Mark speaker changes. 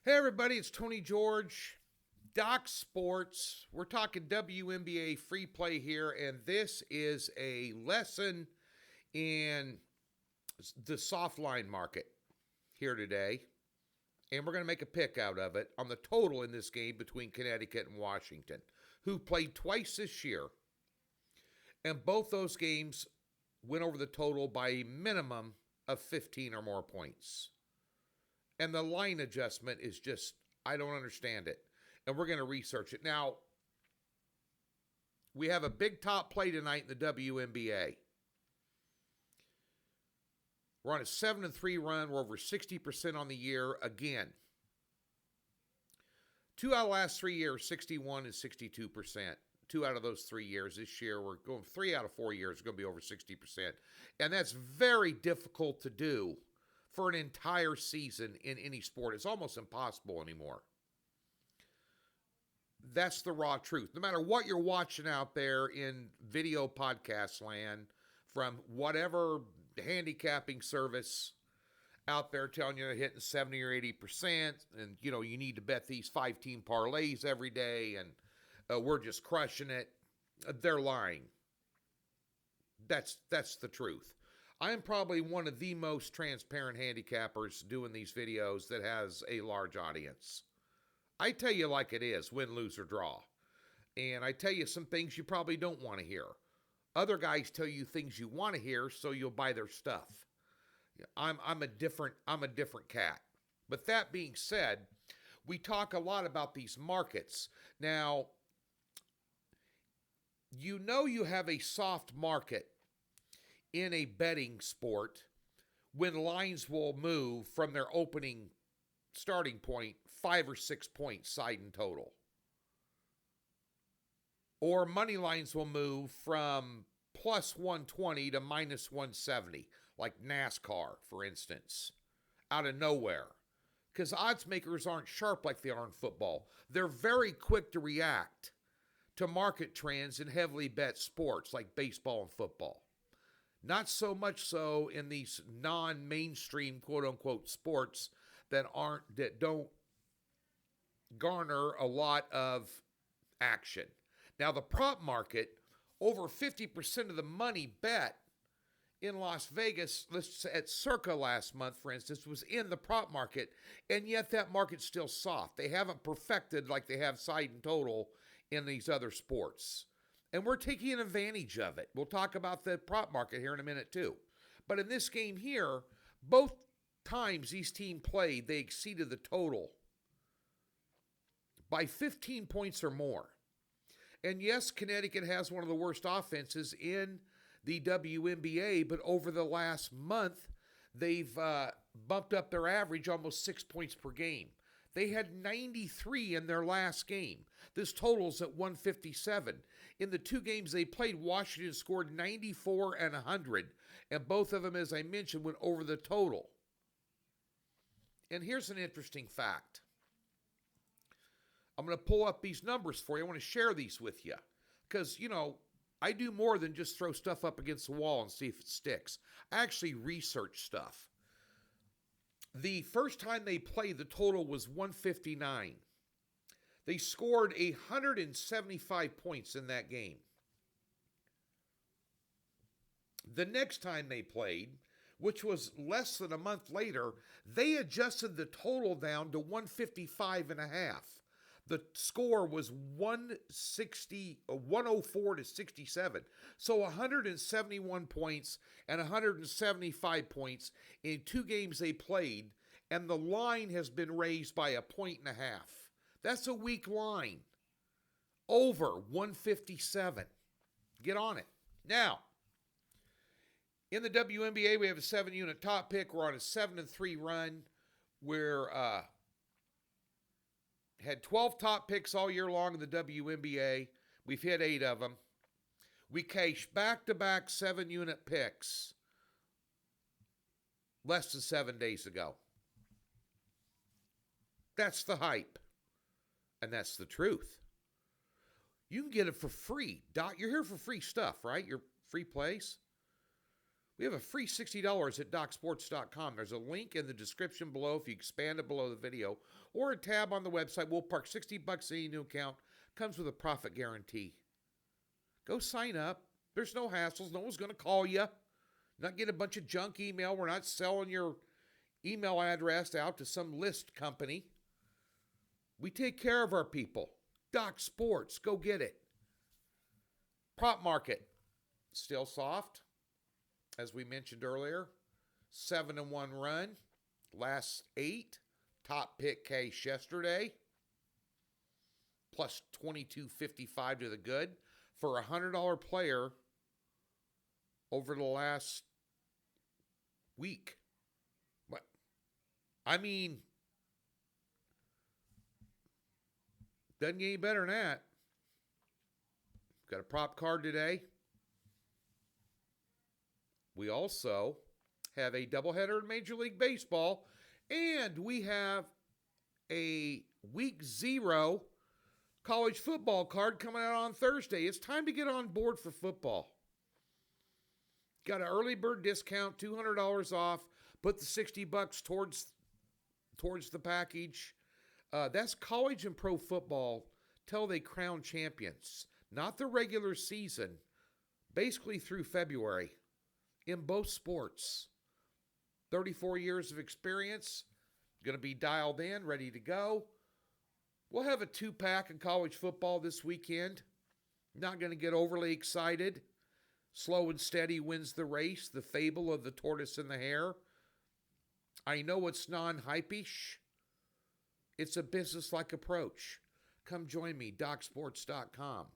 Speaker 1: Hey everybody, it's Tony George, Doc Sports. We're talking WNBA free play here, and this is a lesson in the soft line market here today. And we're going to make a pick out of it on the total in this game between Connecticut and Washington, who played twice this year. And both those games went over the total by a minimum of 15 or more points. And the line adjustment is just, I don't understand it. And we're going to research it. Now, we have a big top play tonight in the WNBA. We're on a 7-3 run. We're over 60% on the year again. 2 out of the last 3 years, 61 and 62%. 2 out of those 3 years. This year, we're going 3 out of 4 years, going to be over 60%. And that's very difficult to do for an entire season in any sport. It's almost impossible anymore. That's the raw truth. No matter what you're watching out there in video podcast land, from whatever handicapping service out there telling you they're hitting 70 or 80%, and you need to bet these 5-team parlays every day, and we're just crushing it. They're lying. That's the truth. I am probably one of the most transparent handicappers doing these videos that has a large audience. I tell you like it is, win, lose, or draw. And I tell you some things you probably don't want to hear. Other guys tell you things you want to hear, so you'll buy their stuff. I'm a different cat. But that being said, we talk a lot about these markets. Now, you have a soft market in a betting sport when lines will move from their opening starting point 5 or 6 points side and total. Or money lines will move from plus 120 to minus 170, like NASCAR, for instance, out of nowhere. Because odds makers aren't sharp like they are in football. They're very quick to react to market trends in heavily bet sports like baseball and football. Not so much so in these non-mainstream quote-unquote sports that don't garner a lot of action. Now, the prop market, over 50% of the money bet in Las Vegas at Circa last month, for instance, was in the prop market, and yet that market's still soft. They haven't perfected like they have side and total in these other sports. And we're taking advantage of it. We'll talk about the prop market here in a minute too. But in this game here, both times these teams played, they exceeded the total by 15 points or more. And yes, Connecticut has one of the worst offenses in the WNBA, but over the last month, they've bumped up their average almost 6 points per game. They had 93 in their last game. This totals at 157. In the 2 games they played, Washington scored 94 and 100. And both of them, as I mentioned, went over the total. And here's an interesting fact. I'm going to pull up these numbers for you. I want to share these with you. Because, I do more than just throw stuff up against the wall and see if it sticks. I actually research stuff. The first time they played, the total was 159. They scored 175 points in that game. The next time they played, which was less than a month later, they adjusted the total down to 155 and a half. The score was 104 to 67. So 171 points and 175 points in 2 games they played, and the line has been raised by 1.5 points. That's a weak line. Over 157. Get on it. Now, in the WNBA, we have a 7-unit top pick. We're on a 7-3 run. We're had 12 top picks all year long in the WNBA. We've hit 8 of them. We cashed back-to-back 7-unit picks less than 7 days ago. That's the hype. And that's the truth. You can get it for free. Doc, you're here for free stuff, right? Your free place. We have a free $60 at DocSports.com. There's a link in the description below if you expand it below the video, or a tab on the website. We'll park $60 in any new account. Comes with a profit guarantee. Go sign up. There's no hassles. No one's going to call you. Not get a bunch of junk email. We're not selling your email address out to some list company. We take care of our people. Doc Sports, go get it. Prop market, still soft. As we mentioned earlier, 7-1 run, last 8. Top pick case yesterday, plus 22.55 to the good for a $100 player over the last week. But I mean, doesn't get any better than that. Got a prop card today. We also have a doubleheader in Major League Baseball, and we have a Week 0 college football card coming out on Thursday. It's time to get on board for football. Got an early bird discount, $200 off. Put the $60 towards the package. That's college and pro football till they crown champions. Not the regular season, basically through February. In both sports. 34 years of experience. Going to be dialed in, ready to go. We'll have a 2-pack in college football this weekend. Not going to get overly excited. Slow and steady wins the race. The fable of the tortoise and the hare. I know it's non-hype-ish. It's a business-like approach. Come join me, DocSports.com.